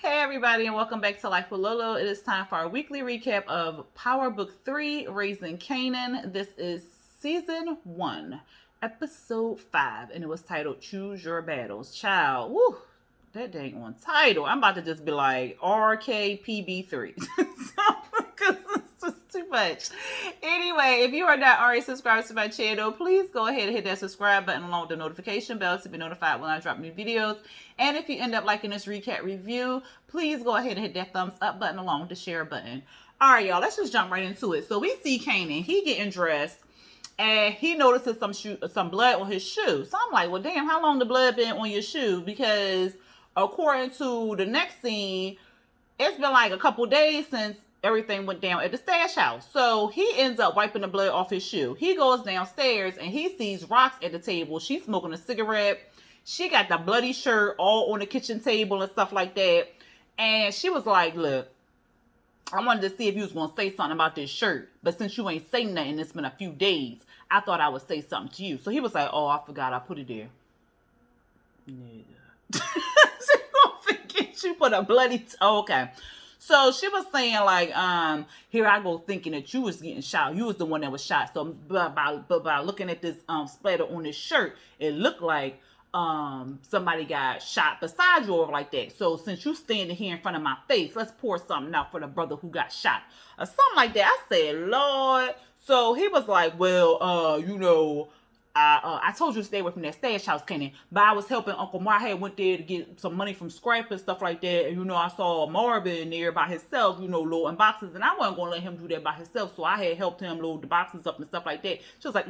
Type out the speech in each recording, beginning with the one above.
Hey everybody, and welcome back to Life with Lolo. It is time for our weekly recap of Power Book 3, Raising Kanan. This is Season 1, Episode 5, and it was titled Choose Your Battles. Child, woo, that dang on title. I'm about to just be like RKPB3. Because it's just too much. Anyway, if you are not already subscribed to my channel, please go ahead and hit that subscribe button along with the notification bell to be notified when I drop new videos. And if you end up liking this recap review, please go ahead and hit that thumbs up button along with the share button. All right, y'all, let's just jump right into it. So we see Kanan. He getting dressed, and he notices some blood on his shoe. So I'm like, well, damn, how long the blood been on your shoe? Because according to the next scene, it's been like a couple days since everything went down at the stash house. So he ends up wiping the blood off his shoe. He goes downstairs and he sees Rocks at the table. She's smoking a cigarette. She got the bloody shirt all on the kitchen table and stuff like that. And she was like, look, I wanted to see if you was going to say something about this shirt. But since you ain't saying nothing, it's been a few days, I thought I would say something to you. So he was like, oh, I forgot I put it there. Nigga. She gonna forget you put a bloody... okay. So she was saying like, here I go thinking that you was getting shot. You was the one that was shot. So by looking at this splatter on this shirt, it looked like somebody got shot beside you or like that. So since you standing here in front of my face, let's pour something out for the brother who got shot. Or something like that. I said, Lord. So he was like, well, you know, I told you to stay away from that stash house, Kanan. But I was helping Uncle Mar. I had went there to get some money from scrap and stuff like that. And, you know, I saw Marvin there by himself, you know, loading boxes. And I wasn't going to let him do that by himself. So I had helped him load the boxes up and stuff like that. She was like,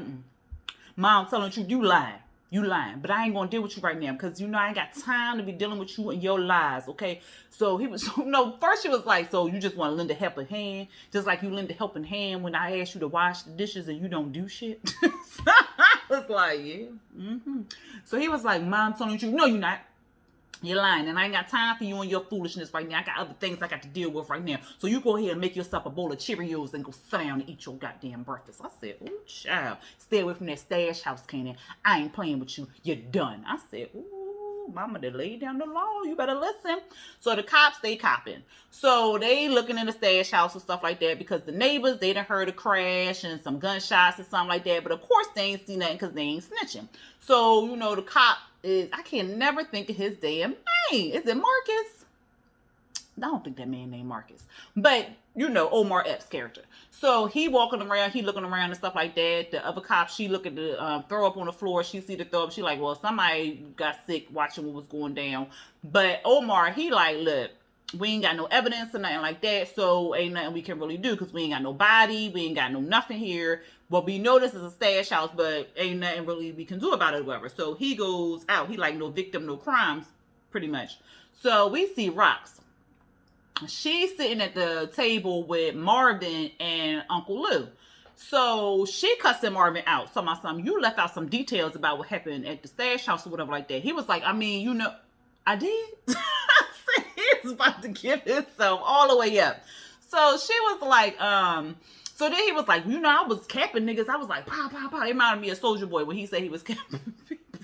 Mom, I'm telling you, you lying. You lying. But I ain't going to deal with you right now. Because, you know, I ain't got time to be dealing with you and your lies, okay? So he was, you know, first she was like, so you just want to lend a helping hand? Just like you lend a helping hand when I asked you to wash the dishes and you don't do shit? I was like, yeah. So he was like, Mom, telling you, no, you're not. You're lying, and I ain't got time for you and your foolishness right now. I got other things I got to deal with right now. So you go ahead and make yourself a bowl of Cheerios and go sit down and eat your goddamn breakfast. I said, ooh, child, stay away from that stash house, Kanan. I ain't playing with you. You're done. I said, ooh, mama, they laid down the law. You better listen. So the cops, they copping. So they looking in the stash house and stuff like that because the neighbors, they done heard a crash and some gunshots and something like that. But of course, they ain't seen nothing because they ain't snitching. So, you know, the cop is, I can never think of his damn name. Is it Marcus? I don't think that man named Marcus. But, you know, Omar Epps' character. So he walking around, he looking around and stuff like that. The other cop, she look at the throw up on the floor. She see the throw up. She like, well, somebody got sick watching what was going down. But Omar, he like, look, we ain't got no evidence or nothing like that, so ain't nothing we can really do because we ain't got no body, we ain't got no nothing here. What we know this is a stash house, but ain't nothing really we can do about it or whatever. So he goes out. He like, no victim, no crimes, pretty much. So we see Rocks. She's sitting at the table with Marvin and Uncle Lou. So she cussing Marvin out. So my son, you left out some details about what happened at the stash house or whatever like that. He was like, I mean, you know, I did. He was about to give himself all the way up. So she was like, so then he was like, you know, I was capping niggas. I was like, pow, pow, pow. It reminded me of Soulja Boy when he said he was capping people.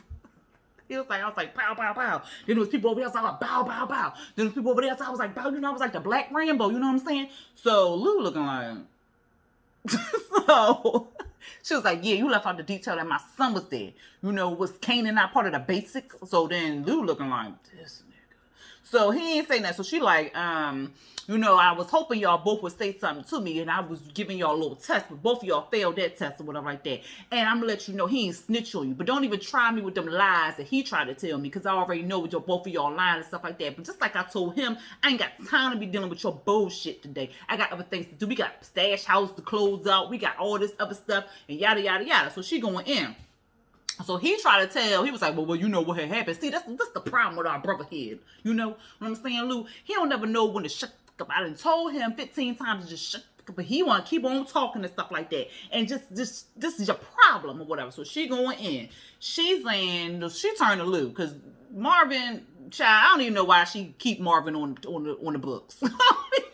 He was like, I was like, pow, pow, pow. Then there was people over there, so I was like, bow, bow, bow. Then there was people over there, so I was like, bow, you know, I was like the Black Rambo, you know what I'm saying? So Lou looking like, so she was like, yeah, you left out the detail that my son was there. You know, was Kanan not part of the basics? So then Lou looking like, this nigga. So he ain't saying that. So she like, you know, I was hoping y'all both would say something to me, and I was giving y'all a little test, but both of y'all failed that test or whatever like that. And I'm gonna let you know he ain't snitch on you, but don't even try me with them lies that he tried to tell me, because I already know with your both of y'all lying and stuff like that. But just like I told him, I ain't got time to be dealing with your bullshit today. I got other things to do. We got stash house to close out. We got all this other stuff and yada yada yada. So she going in. So he tried to tell, he was like, well, you know what had happened. See, that's the problem with our brother here. You know what I'm saying, Lou? He don't never know when to shut the fuck up. I done told him 15 times to just shut the fuck up, but he want to keep on talking and stuff like that. And just this is your problem or whatever. So she going in. She's saying, she turned to Lou, because Marvin, child, I don't even know why she keep Marvin on the books. I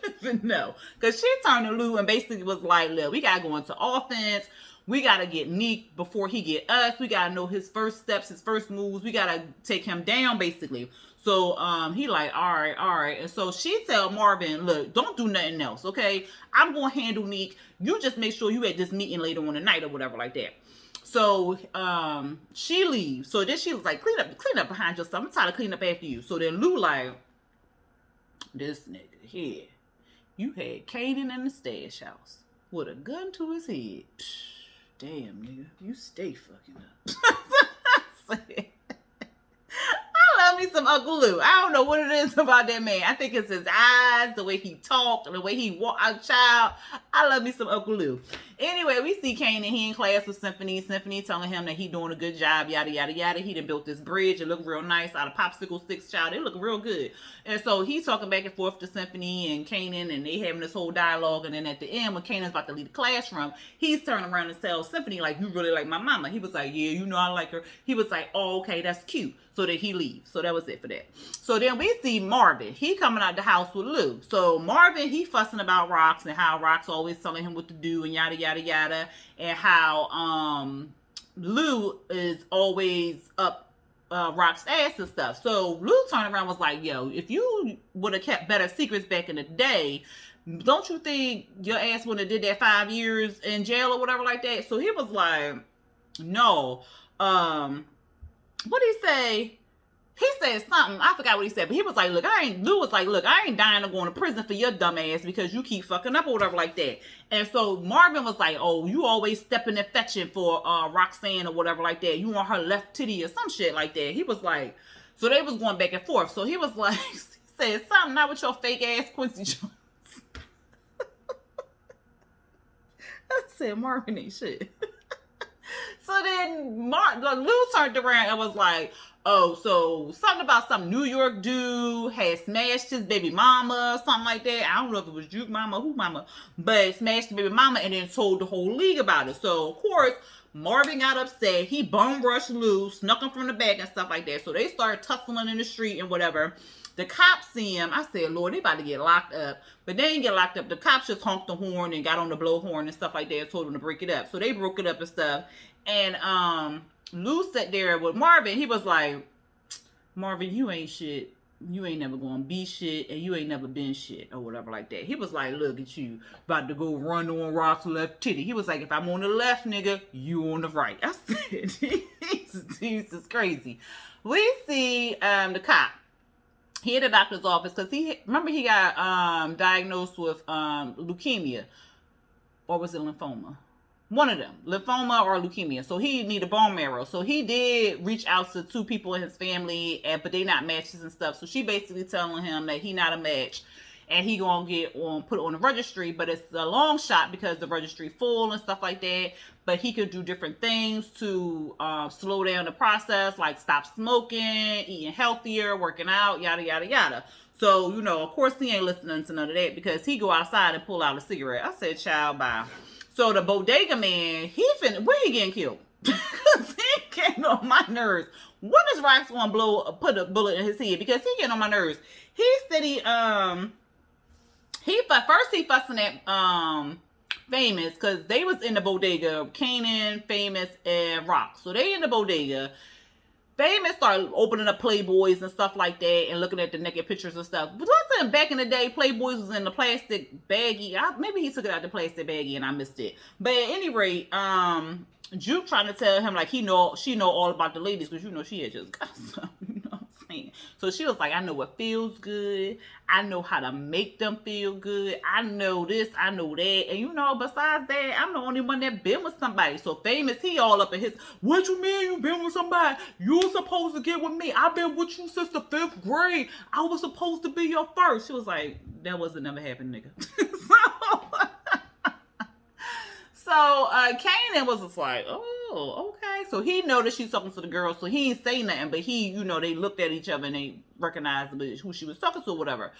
don't even know. Because she turned to Lou and basically was like, look, we got to go into offense. We got to get Neek before he get us. We got to know his first steps, his first moves. We got to take him down, basically. So he like, all right. And so she tell Marvin, look, don't do nothing else, okay? I'm gonna handle Neek. You just make sure you at this meeting later on tonight or whatever like that. So she leaves. So then she was like, clean up behind yourself. I'm tired of cleaning up after you. So then Lou like, this nigga here, you had Kanan in the stash house with a gun to his head. Damn, nigga, you stay fucking up. I love me some Uncle Lou. I don't know what it is about that man. I think it's his eyes, the way he talked, the way he walked out, child. I love me some Uncle Lou. Anyway, we see Kanan. He in class with Symphony. Symphony telling him that he doing a good job, yada, yada, yada. He done built this bridge. It looked real nice out of popsicle sticks, child. It look real good. And so he's talking back and forth to Symphony and Kanan, and they having this whole dialogue. And then at the end, when Kanan's about to leave the classroom, he's turning around and tells Symphony, like, you really like my mama. He was like, yeah, you know I like her. He was like, oh, okay, that's cute. So that he leaves. So that was it for that. So then we see Marvin. He coming out the house with Lou. So Marvin, he fussing about Rox and how Rox always telling him what to do and yada, yada, yada. And how Lou is always up Rox's ass and stuff. So Lou turned around and was like, yo, if you would have kept better secrets back in the day, don't you think your ass would have did that 5 years in jail or whatever like that? So he was like, no. What did he say? He said something. I forgot what he said, but he was like, Lou was like, look, I ain't dying to go to prison for your dumb ass because you keep fucking up or whatever like that. And so Marvin was like, oh, you always stepping and fetching for Roxanne or whatever like that. You want her left titty or some shit like that. He was like, so they was going back and forth. So he was like, he said something, not with your fake ass Quincy Jones. I said, Marvin ain't shit. So then Lou turned around and was like, oh, so something about some New York dude had smashed his baby mama, something like that. I don't know if it was Juke mama, who mama, but smashed the baby mama and then told the whole league about it. So, of course, Marvin got upset. He bum rushed Lou, snuck him from the back and stuff like that. So they started tussling in the street and whatever. The cops see him. I said, Lord, they about to get locked up. But they didn't get locked up. The cops just honked the horn and got on the blowhorn and stuff like that and told them to break it up. So they broke it up and stuff. And Lou sat there with Marvin. He was like, Marvin, you ain't shit. You ain't never gonna be shit. And you ain't never been shit or whatever like that. He was like, look at you. About to go run on Rock's left titty. He was like, if I'm on the left, nigga, you on the right. I said, Jesus crazy. We see the cop. He at the doctor's office because he got diagnosed with leukemia, or was it lymphoma? One of them, lymphoma or leukemia. So he needed bone marrow. So he did reach out to 2 people in his family, but they not matches and stuff. So she basically telling him that he not a match, and he gonna get put on the registry. But it's a long shot because the registry full and stuff like that. But he could do different things to slow down the process, like stop smoking, eating healthier, working out, yada, yada, yada. So, you know, of course he ain't listening to none of that because he go outside and pull out a cigarette. I said, child, bye. So the bodega man, where he getting killed? Because he getting on my nerves. When is Rox gonna put a bullet in his head? Because he getting on my nerves. He said he fussing at Famous because they was in the bodega. Kanan, Famous, and Rox. So they in the bodega. Famous started opening up Playboys and stuff like that and looking at the naked pictures and stuff. But listen, back in the day, Playboys was in the plastic baggie. Maybe he took it out the plastic baggie and I missed it. But at any rate, Juke trying to tell him like she know all about the ladies because you know she had just got some, you know what I'm saying? So she was like, I know what feels good. I know how to make them feel good. I know this, I know that. And you know, besides that, I'm the only one that been with somebody. So Famous, he all up in his, what you mean you been with somebody? You supposed to get with me. I've been with you since the 5th grade. I was supposed to be your first. She was like, that wasn't never happened, nigga. So Kanan was just like, oh, okay. So he noticed she's talking to the girl, so he ain't say nothing, but he, you know, they looked at each other and they recognized who she was talking to or whatever.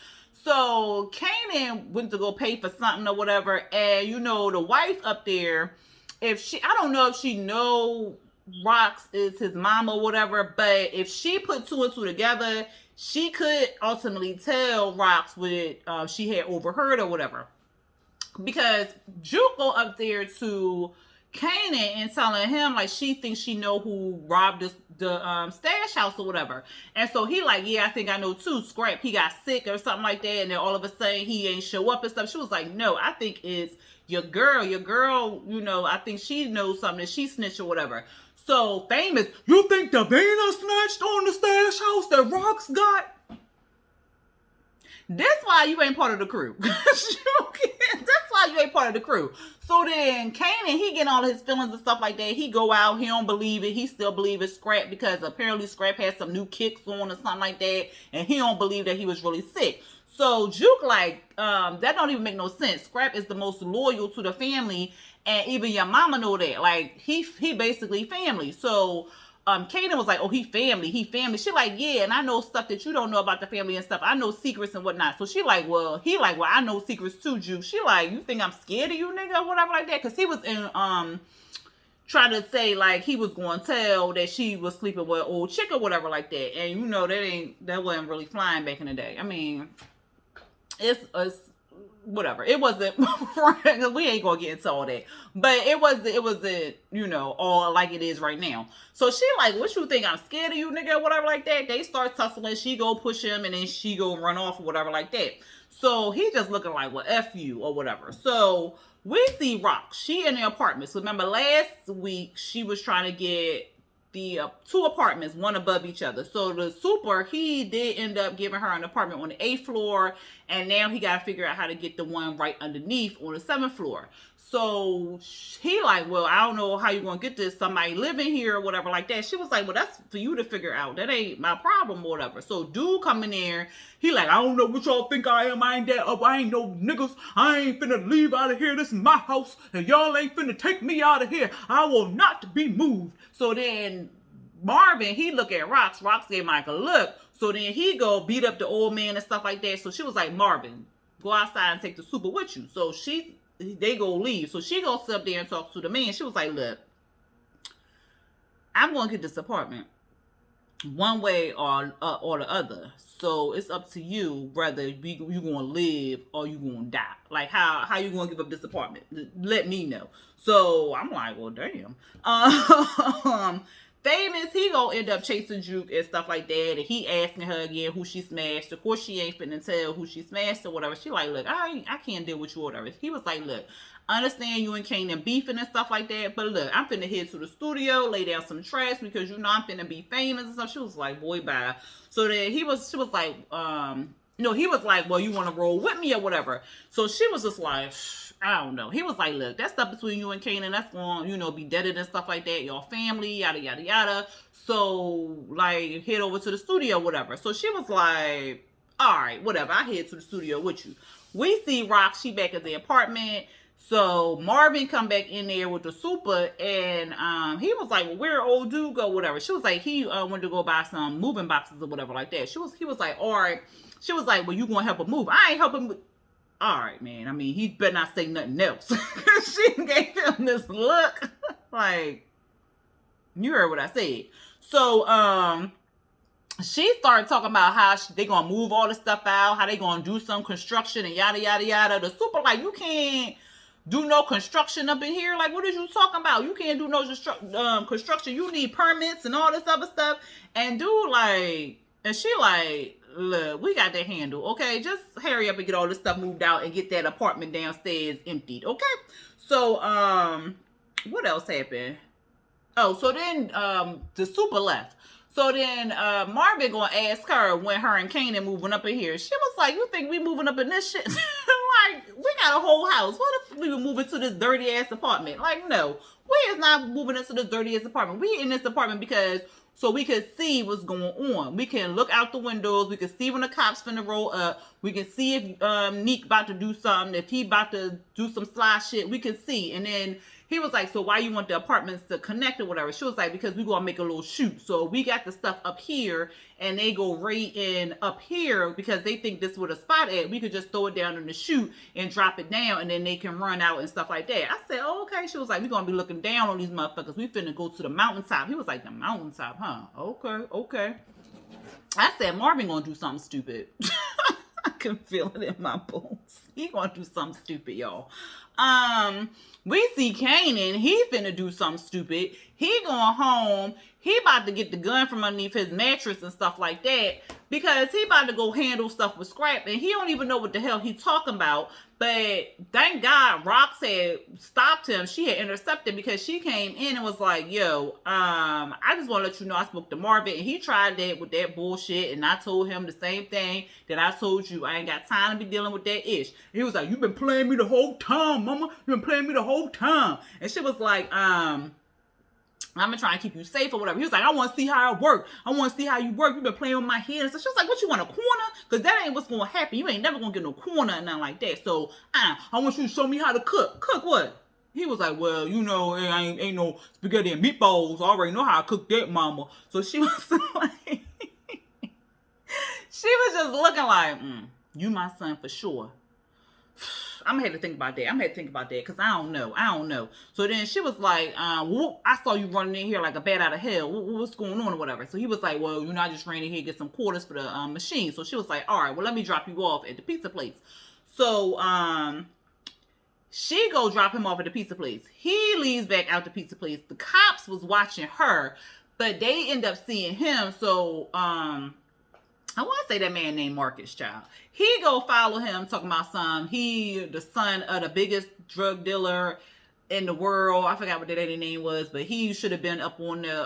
So Kanan went to go pay for something or whatever, and you know, the wife up there, I don't know if she know Rox is his mom or whatever, but if she put 2 and 2 together, she could ultimately tell Rox what she had overheard or whatever. Because Juke go up there to Kanan and telling him like she thinks she know who robbed the stash house or whatever. And so he like, yeah, I think I know too. Scrap, he got sick or something like that, and then all of a sudden he ain't show up and stuff. She was like, no, I think it's your girl, you know, I think she knows something that she snitched or whatever. So Famous, you think Davina snatched on the stash house that Rocks got? That's why you ain't part of the crew. That's why you ain't part of the crew. So then Kanan, he getting all his feelings and stuff like that. He go out, he don't believe it. He still believe it's Scrap because apparently Scrap had some new kicks on or something like that. And he don't believe that he was really sick. So Juke like, that don't even make no sense. Scrap is the most loyal to the family. And even your mama know that. Like, he basically family. So Kanan was like, oh, he family. She like, yeah, and I know stuff that you don't know about the family and stuff. I know secrets and whatnot. So she like, well, he like, well, I know secrets too, Juke. She like, you think I'm scared of you, nigga, or whatever like that? Because he was in, trying to say like he was going to tell that she was sleeping with an old chick or whatever like that. And you know, that wasn't really flying back in the day. I mean, it's whatever. It wasn't, we ain't gonna get into all that, but it wasn't, you know, all like it is right now. So she like, what you think I'm scared of you, nigga, whatever like that. They start tussling, she go push him, and then she go run off or whatever like that. So he just looking like, well, F you or whatever. So we see Rock, she in the apartment. So remember last week she was trying to get the two apartments, one above each other. So the super, he did end up giving her an apartment on the 8th floor, and now he got to figure out how to get the one right underneath on the 7th floor. So he like, well, I don't know how you gonna get this. Somebody living here or whatever like that. She was like, well, that's for you to figure out. That ain't my problem or whatever. So dude come in there. He like, I don't know what y'all think I am. I ain't that up. I ain't no niggas. I ain't finna leave out of here. This is my house, and y'all ain't finna take me out of here. I will not be moved. So then Marvin, he look at Rocks. Rocks gave Mike a look. So then he go beat up the old man and stuff like that. So she was like, Marvin, go outside and take the super with you. So they go leave. So she goes up there and talks to the man. She was like, look, I'm going to get this apartment one way or the other. So it's up to you whether you going to live or you going to die. Like, how you going to give up this apartment? Let me know. So I'm like, well, damn. Famous, he gonna end up chasing Juke and stuff like that, and he asking her again who she smashed. Of course, she ain't finna tell who she smashed or whatever. She like, look, I can't deal with you or whatever. He was like, look, I understand you and Kanan beefing and stuff like that, but look, I'm finna head to the studio, lay down some trash because you know I'm finna be famous and stuff. She was like, boy, bye. So then she was like, he was like, well, you want to roll with me or whatever. So she was just like, I don't know. He was like, look, that stuff between you and Kanan, that's going to, be deaded and stuff like that. Y'all family, yada, yada, yada. So, like, head over to the studio, whatever. So she was like, all right, whatever. I head to the studio with you. We see Rock. She back at the apartment. So Marvin come back in there with the super, and he was like, well, where old dude go, whatever. She was like, he wanted to go buy some moving boxes or whatever like that. He was like, all right. She was like, well, you going to help him move? I ain't helping with. All right, man. I mean, he better not say nothing else. She gave him this look like, you heard what I said. So, she started talking about how they going to move all the stuff out, how they going to do some construction and yada, yada, yada. The super like, you can't do no construction up in here. Like, what are you talking about? You can't do no construction. You need permits and all this other stuff. And dude, like, and she like, look, we got that handle, okay? Just hurry up and get all this stuff moved out and get that apartment downstairs emptied, okay? So, what else happened? Oh, so then, the super left. So then, Marvin gonna ask her when her and Kanan moving up in here. She was like, you think we moving up in this shit? Like, we got a whole house. What if we were moving to this dirty ass apartment? Like, no, we is not moving into this dirty ass apartment. We in this apartment because so we could see what's going on. We can look out the windows. We can see when the cops finna roll up. We can see if Neek about to do something. If he about to do some sly shit, we can see. And then he was like, so why you want the apartments to connect or whatever? She was like, because we gonna make a little shoot. So we got the stuff up here and they go right in up here because they think this is where the spot at. We could just throw it down in the chute and drop it down and then they can run out and stuff like that. I said, oh, okay. She was like, we're gonna be looking down on these motherfuckers. We finna go to the mountaintop. He was like, the mountaintop, huh? Okay. I said, Marvin gonna do something stupid. I can feel it in my bones. He gonna do something stupid, y'all. we see Kanan, he finna do something stupid. He going home. He about to get the gun from underneath his mattress and stuff like that because he about to go handle stuff with Scrap and he don't even know what the hell he talking about. But thank God Rox had stopped him. She had intercepted because she came in and was like, yo, I just want to let you know I spoke to Marvin and he tried that with that bullshit and I told him the same thing that I told you. I ain't got time to be dealing with that ish. And he was like, you been playing me the whole time, mama. You been playing me the whole time. And she was like, I'm gonna try and keep you safe or whatever. He was like, I want to see how I work. I want to see how you work. You've been playing with my head. And so she was like, what, you want a corner? Because that ain't what's going to happen. You ain't never going to get no corner or nothing like that. So I want you to show me how to cook. Cook what? He was like, well, you know, ain't no spaghetti and meatballs. I already know how to cook that, mama. So she was like, she was just looking like, you my son for sure. I'm gonna have to think about that. Because I don't know. So then she was like, whoop, I saw you running in here like a bat out of hell. What's going on or whatever? So he was like, well, you know, I just ran in here to get some quarters for the machine. So she was like, all right, well, let me drop you off at the pizza place. So she go drop him off at the pizza place. He leaves back out the pizza place. The cops was watching her, but they end up seeing him. So I want to say that man named Marcus, child. He go follow him, talking about he the son of the biggest drug dealer in the world. I forgot what that lady name was, but he should have been up on the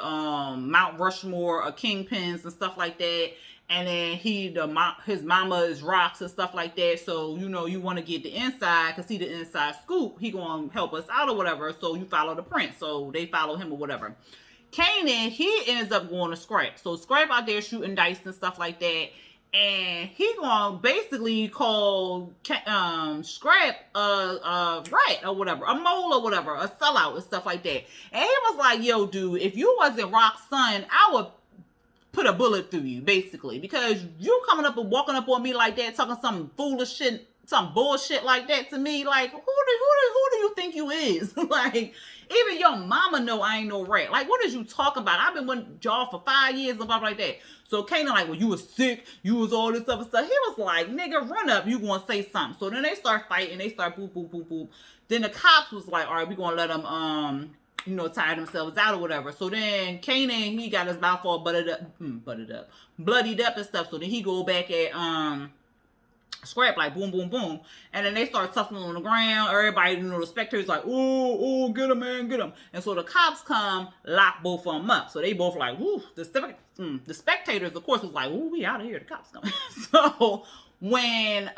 Mount Rushmore of kingpins and stuff like that. And then his mama is Rox and stuff like that. So, you know, you want to get the inside because he the inside scoop. He going to help us out or whatever. So you follow the prince. So they follow him or whatever. Kanan, he ends up going to Scrap. So Scrap out there shooting dice and stuff like that. And he gonna basically call Scrap a rat or whatever, a mole or whatever, a sellout and stuff like that. And he was like, yo, dude, if you wasn't Rock's son, I would put a bullet through you, basically. Because you coming up and walking up on me like that, talking some foolish shit, some bullshit like that to me. Like, who do you think you is? Like, even your mama know I ain't no rat. Like, what is you talking about? I've been with y'all for 5 years and stuff like that. So Kanan like, well, you was sick. You was all this other stuff. He was like, nigga, run up. You gonna say something. So then they start fighting. They start boop, boop, boop, boop. Then the cops was like, all right, we gonna let them, you know, tire themselves out or whatever. So then Kanan, he got his mouth all bloodied up and stuff. So then he go back at, Scrap like boom, boom, boom. And then they start tussling on the ground. Everybody, you know, the spectators like, oh, get him, man, get him. And so the cops come, lock both of them up. So they both like, woo. The spectators, of course, was like, ooh, we out of here. The cops coming. So when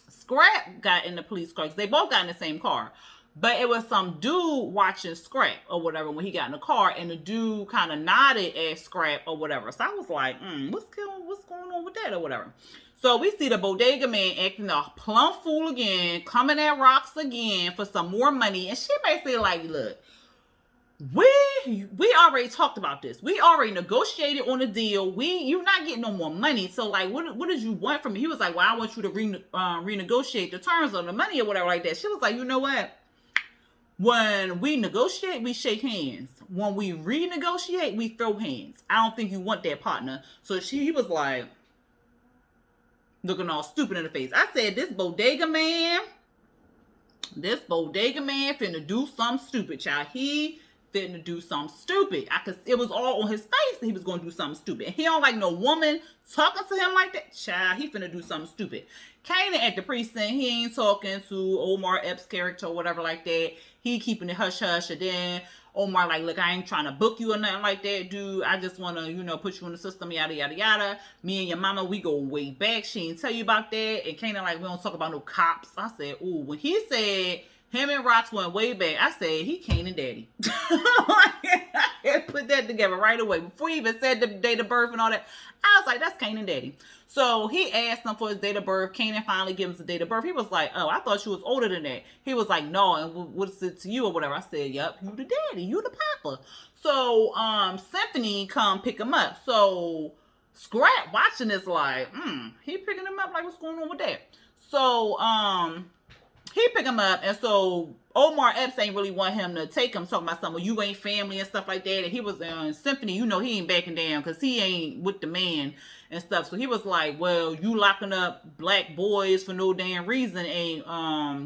Scrap got in the police car, because they both got in the same car. But it was some dude watching Scrap or whatever when he got in the car, and the dude kind of nodded at Scrap or whatever. So I was like, what's going on with that or whatever. So we see the bodega man acting a plumb fool again, coming at Rox again for some more money. And she basically like, look, we already talked about this. We already negotiated on the deal. You're not getting no more money. So like, what did you want from me? He was like, well, I want you to renegotiate the terms on the money or whatever like that. She was like, you know what? When we negotiate, we shake hands. When we renegotiate, we throw hands. I don't think you want that, partner. So he was like, looking all stupid in the face. I said, this bodega man finna do something stupid, child. He finna do something stupid. It was all on his face that he was gonna do something stupid. And he don't like no woman talking to him like that. Child, he finna do something stupid. Kanan at the precinct, he ain't talking to Omar Epps' character or whatever like that. He keeping it hush-hush. And then Omar like, look, I ain't trying to book you or nothing like that, dude. I just want to, you know, put you in the system, yada, yada, yada. Me and your mama, we go way back. She ain't tell you about that. And Kanan like, we don't talk about no cops. I said, ooh, when he said him and Rox went way back, I said, he Kanan daddy. I had to put that together right away. Before he even said the date of birth and all that, I was like, that's Kanan daddy. So he asked him for his date of birth. Kanan finally gives him the date of birth. He was like, oh, I thought you was older than that. He was like, no, and what's it to you or whatever? I said, yep, you the daddy, you the papa. So Symphony come pick him up. So Scrap watching this like, he picking him up like, what's going on with that? So he pick him up, and so Omar Epps ain't really want him to take him, talking about something, well, you ain't family and stuff like that. And he was Symphony, he ain't backing down because he ain't with the man and stuff. So he was like, well, you locking up black boys for no damn reason ain't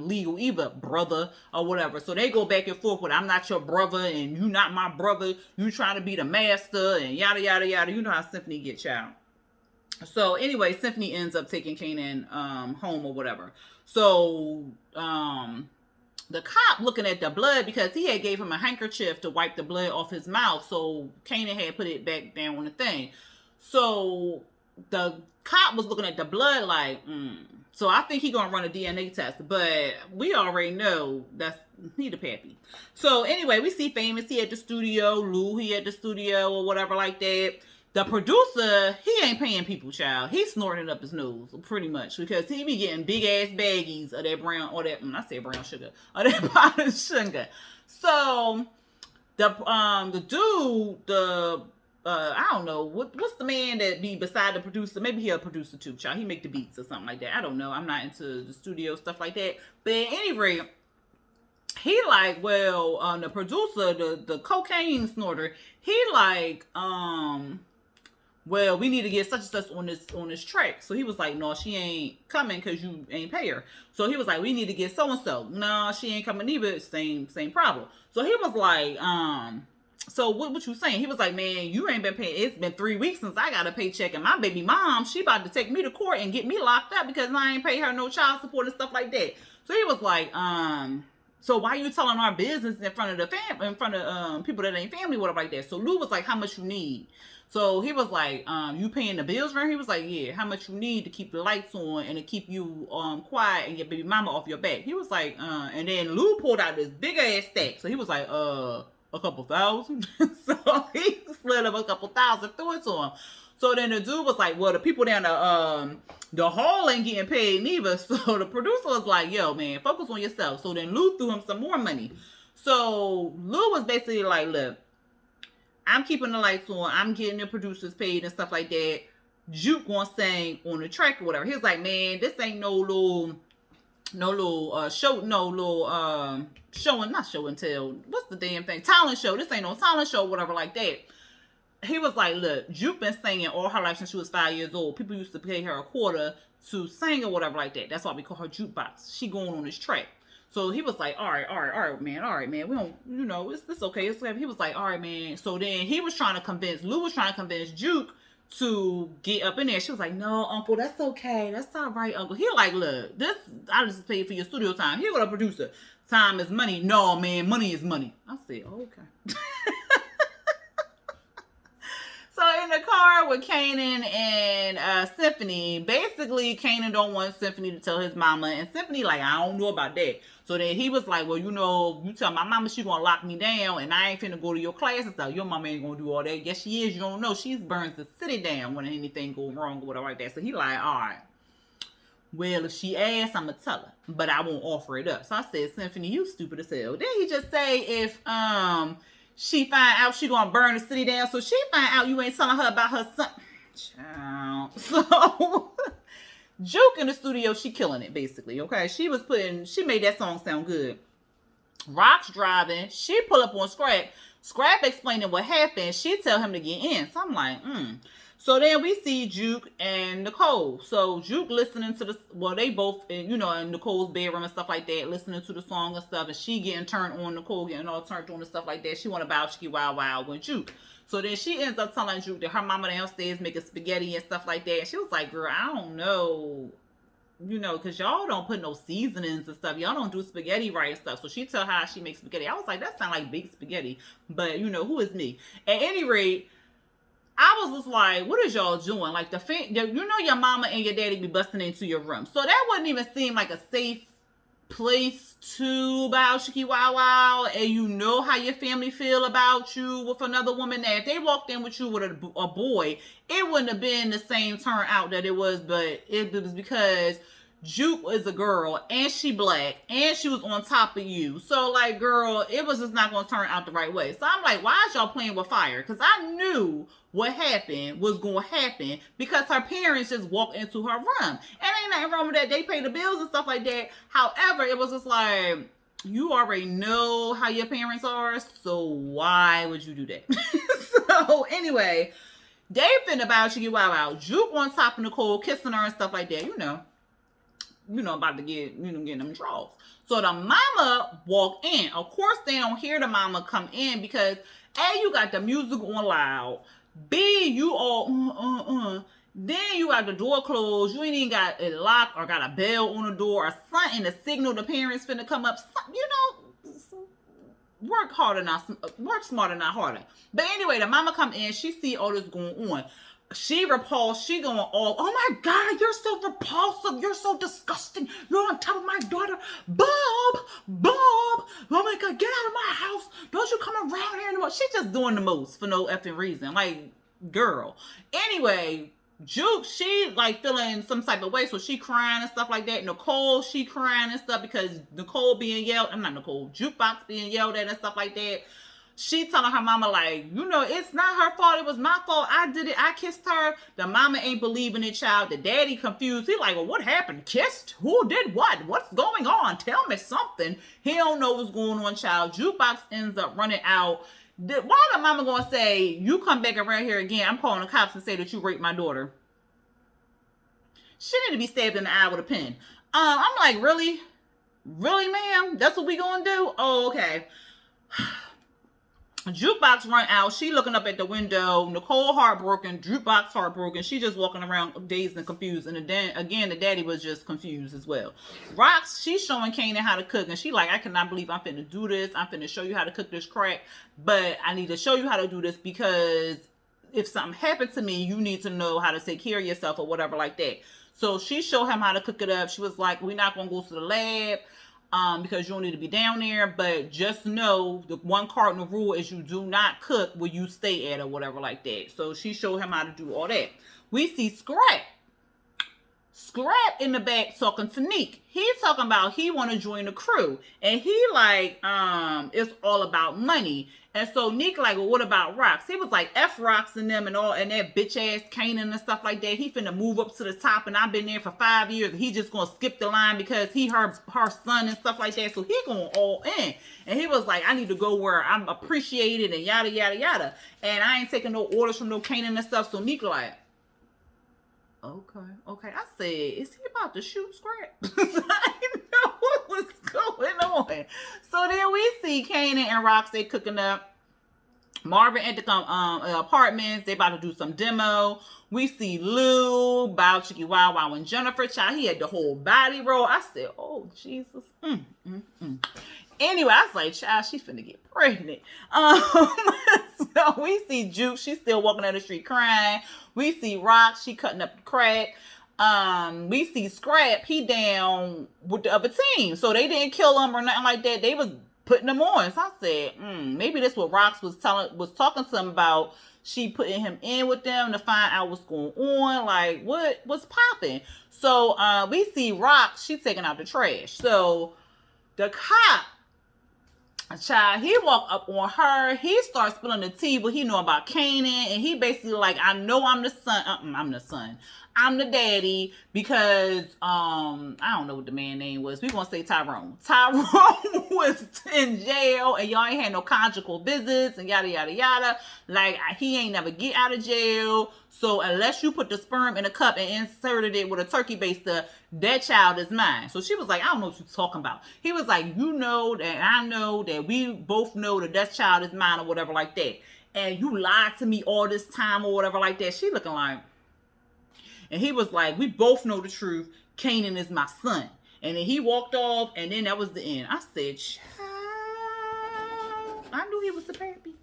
legal either, brother, or whatever. So they go back and forth with, I'm not your brother and you not my brother, you trying to be the master and yada yada yada. You know how Symphony get, child. So anyway, Symphony ends up taking Kanan home or whatever. So the cop looking at the blood, because he had gave him a handkerchief to wipe the blood off his mouth, so Kanan had put it back down on the thing. So the cop was looking at the blood like, So I think he gonna run a DNA test, but we already know that's he the pappy. So anyway, we see Famous, he at the studio, Lou, he at the studio or whatever like that. The producer, he ain't paying people, child. He's snorting it up his nose, pretty much, because he be getting big ass baggies of that brown, or that, I say brown sugar, or that powdered sugar. So the dude, I don't know, what's the man that be beside the producer? Maybe he a producer too, child. He make the beats or something like that. I don't know. I'm not into the studio stuff like that. But at any rate, he like, well, the producer, the cocaine snorter, he like, well, we need to get such and such on this track. So he was like, no, she ain't coming because you ain't pay her. So he was like, we need to get so and so. No, she ain't coming either. Same problem. So he was like, so what you saying? He was like, man, you ain't been paying. It's been 3 weeks since I got a paycheck, and my baby mom, she about to take me to court and get me locked up because I ain't pay her no child support and stuff like that. So he was like, so why you telling our business in front of the family, in front of people that ain't family, whatever like that? So Lou was like, how much you need? So he was like, you paying the bills rent? He was like, yeah. How much you need to keep the lights on and to keep you quiet and your baby mama off your back? He was like, and then Lou pulled out this big ass stack. So he was like, a couple thousand. So he slid up a couple thousand through it to him. So then the dude was like, well, the people down the hall ain't getting paid neither. So the producer was like, yo, man, focus on yourself. So then Lou threw him some more money. So Lou was basically like, look, I'm keeping the lights on. I'm getting the producers paid and stuff like that. Juke gonna sing on the track or whatever. He was like, man, this ain't no little show, not show and tell. What's the damn thing? Talent show. This ain't no talent show, whatever like that. He was like, look, Juke been singing all her life since she was 5 years old. People used to pay her a quarter to sing or whatever like that. That's why we call her jukebox. She going on this track. So he was like, all right, man. We don't, it's okay. It's okay. He was like, all right, man. So then Lou was trying to convince Juke to get up in there. She was like, no, uncle, that's okay. That's all right, uncle. He like, look, I just paid for your studio time. Here with a producer. Time is money. No, man, money is money. I said, okay. So in the car with Kanan and Symphony, basically Kanan don't want Symphony to tell his mama, and Symphony like, I don't know about that. So then he was like, well, you tell my mama she gonna lock me down, and I ain't finna go to your class and stuff. Your mama ain't gonna do all that. Yes, she is. You don't know. She burns the city down when anything go wrong or whatever like that. So he like, all right. Well, if she asks, I'ma tell her, but I won't offer it up. So I said, Symphony, you stupid as hell. Then he just say if she find out she gonna burn the city down, so she find out you ain't telling her about her son. Child. So Juke in the studio, she killing it basically. Okay, she made that song sound good. Rock's driving, she pull up on Scrap explaining what happened. She tell him to get in. So I'm like, So then we see Juke and Nicole. So Juke listening to they both in Nicole's bedroom and stuff like that, listening to the song and stuff, and she getting turned on, Nicole getting all turned on and stuff like that. She want to bow chicky wow wow with Juke. So then she ends up telling Juke that her mama downstairs making spaghetti and stuff like that. And she was like, girl, I don't know, because y'all don't put no seasonings and stuff. Y'all don't do spaghetti right and stuff. So she tell how she makes spaghetti. I was like, that sound like baked spaghetti. But, who is me? At any rate, I was just like, what is y'all doing? Like, your mama and your daddy be busting into your room. So that wouldn't even seem like a safe place to bow chicky wow wow. And you know how your family feel about you with another woman. That if they walked in with you with a boy, it wouldn't have been the same turnout that it was. But it was because Juke is a girl, and she black, and she was on top of you. So, like, girl, it was just not going to turn out the right way. So I'm like, why is y'all playing with fire? Because I knew what happened was going to happen because her parents just walked into her room. And ain't nothing wrong with that. They pay the bills and stuff like that. However, it was just like, you already know how your parents are, so why would you do that? So, anyway, they finna about you, wow. Juke on top of Nicole, kissing her and stuff like that, you know, about to get, getting them draws. So the mama walked in. Of course, they don't hear the mama come in because A, you got the music on loud. B, you all, Then you got the door closed. You ain't even got it locked or got a bell on the door or something to signal the parents finna come up. Work smarter, not harder. But anyway, the mama come in. She see all this going on. She repulsed. She going all, oh my God, you're so repulsive. You're so disgusting. You're on top of my daughter. Bob. Oh my God, get out of my house. Don't you come around here anymore. She just doing the most for no effing reason. Like, girl. Anyway, Juke, she like feeling some type of way. So she crying and stuff like that. Nicole, she crying and stuff because Nicole being yelled. I'm not Nicole. Jukebox being yelled at and stuff like that. She telling her mama, like, it's not her fault. It was my fault. I did it. I kissed her. The mama ain't believing it, child. The daddy confused. He like, well, what happened? Kissed? Who did what? What's going on? Tell me something. He don't know what's going on, child. Jukebox ends up running out. Why the mama gonna say, you come back around here again, I'm calling the cops and say that you raped my daughter? She need to be stabbed in the eye with a pin. I'm like, really? Really, ma'am? That's what we gonna do? Oh, okay. Jukebox run out. She looking up at the window. Nicole heartbroken. Jukebox heartbroken. She just walking around dazed and confused. And then again, the daddy was just confused as well. Rox, she's showing Kanan how to cook. And she like, I cannot believe I'm finna do this. I'm finna show you how to cook this crack. But I need to show you how to do this because if something happened to me, you need to know how to take care of yourself or whatever like that. So she showed him how to cook it up. She was like, we're not going to go to the lab. Because you don't need to be down there, but just know the one cardinal rule is you do not cook where you stay at or whatever like that. So she showed him how to do all that. We see Scrap in the back talking to Neek. He's talking about he want to join the crew. And he like, it's all about money. And so Neek like, well, what about Rox? He was like, F Rox and them and all, and that bitch ass Kanan and stuff like that. He finna move up to the top and I've been there for 5 years. And he just gonna skip the line because he her son and stuff like that. So he going all in. And he was like, I need to go where I'm appreciated and yada, yada, yada. And I ain't taking no orders from no Kanan and stuff. So Neek like, okay. I said, is he about to shoot Scrap? I didn't know what was going on. So then we see Kanan and Rox, they cooking up. Marvin at the apartments, they about to do some demo. We see Lou, Bow Chicky Wow Wow, and Jennifer. Child, he had the whole body roll. I said, oh, Jesus. Anyway, I was like, child, she's finna get pregnant. So we see Juke, she's still walking down the street crying. We see Rox, she cutting up the crack. We see Scrap, he down with the other team. So they didn't kill him or nothing like that. They was putting them on. So I said, maybe that's what Rox was talking to him about. She putting him in with them to find out what's going on. Like, what's popping? So we see Rox, she taking out the trash. So the cop, child, he walked up on her. He starts spilling the tea, what he know about Kanan, and he basically like, I know I'm the son. I'm the daddy because I don't know what the man's name was. We gonna say Tyrone. Tyrone was in jail, and y'all ain't had no conjugal visits and yada yada yada. Like he ain't never get out of jail. So unless you put the sperm in a cup and inserted it with a turkey baster, that child is mine. So she was like, I don't know what you're talking about. He was like, you know that I know that we both know that child is mine or whatever like that. And you lied to me all this time or whatever like that. She looking like. And he was like, we both know the truth. Kanan is my son. And then he walked off, and then that was the end. I said, child, I knew he was the pappy.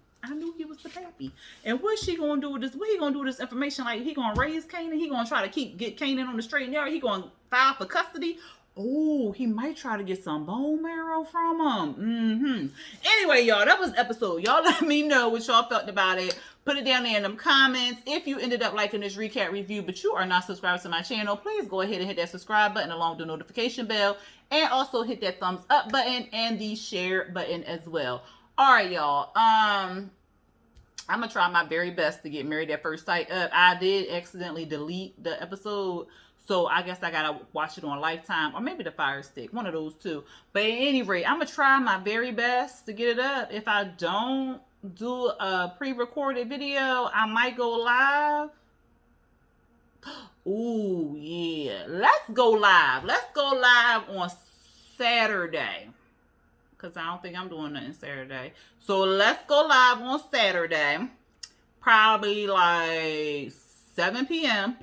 And what's she going to do with this? What he going to do with this information? Like, he going to raise Kanan? He going to try to get Kanan on the straight and narrow? He going to file for custody? Oh, he might try to get some bone marrow from him. Anyway, y'all, that was the episode. Y'all let me know what y'all felt about it. Put it down there in them comments. If you ended up liking this recap review, but you are not subscribed to my channel, please go ahead and hit that subscribe button along with the notification bell. And also hit that thumbs up button and the share button as well. All right, y'all. I'm going to try my very best to get Married at First Sight up. I did accidentally delete the episode, so I guess I got to watch it on Lifetime or maybe the Fire Stick, one of those two. But at any rate, I'm going to try my very best to get it up. If I don't do a pre-recorded video, I might go live. Ooh, yeah. Let's go live. Let's go live on Saturday. Because I don't think I'm doing nothing Saturday. So let's go live on Saturday. Probably like 7 p.m.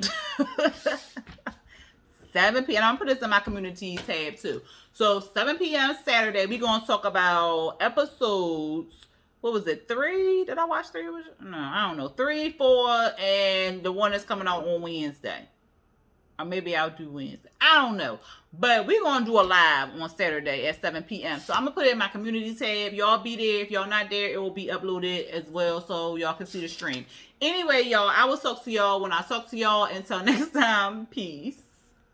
7 p.m. I'm going to put this in my community tab too. So 7 p.m. Saturday, we're going to talk about episodes. What was it? 3? Did I watch 3? No, I don't know. 3, 4, and the one that's coming out on Wednesday. Or maybe I'll do Wednesday. I don't know. But we're going to do a live on Saturday at 7 p.m. So I'm going to put it in my community tab. Y'all be there. If y'all not there, it will be uploaded as well so y'all can see the stream. Anyway, y'all, I will talk to y'all when I talk to y'all. Until next time, peace.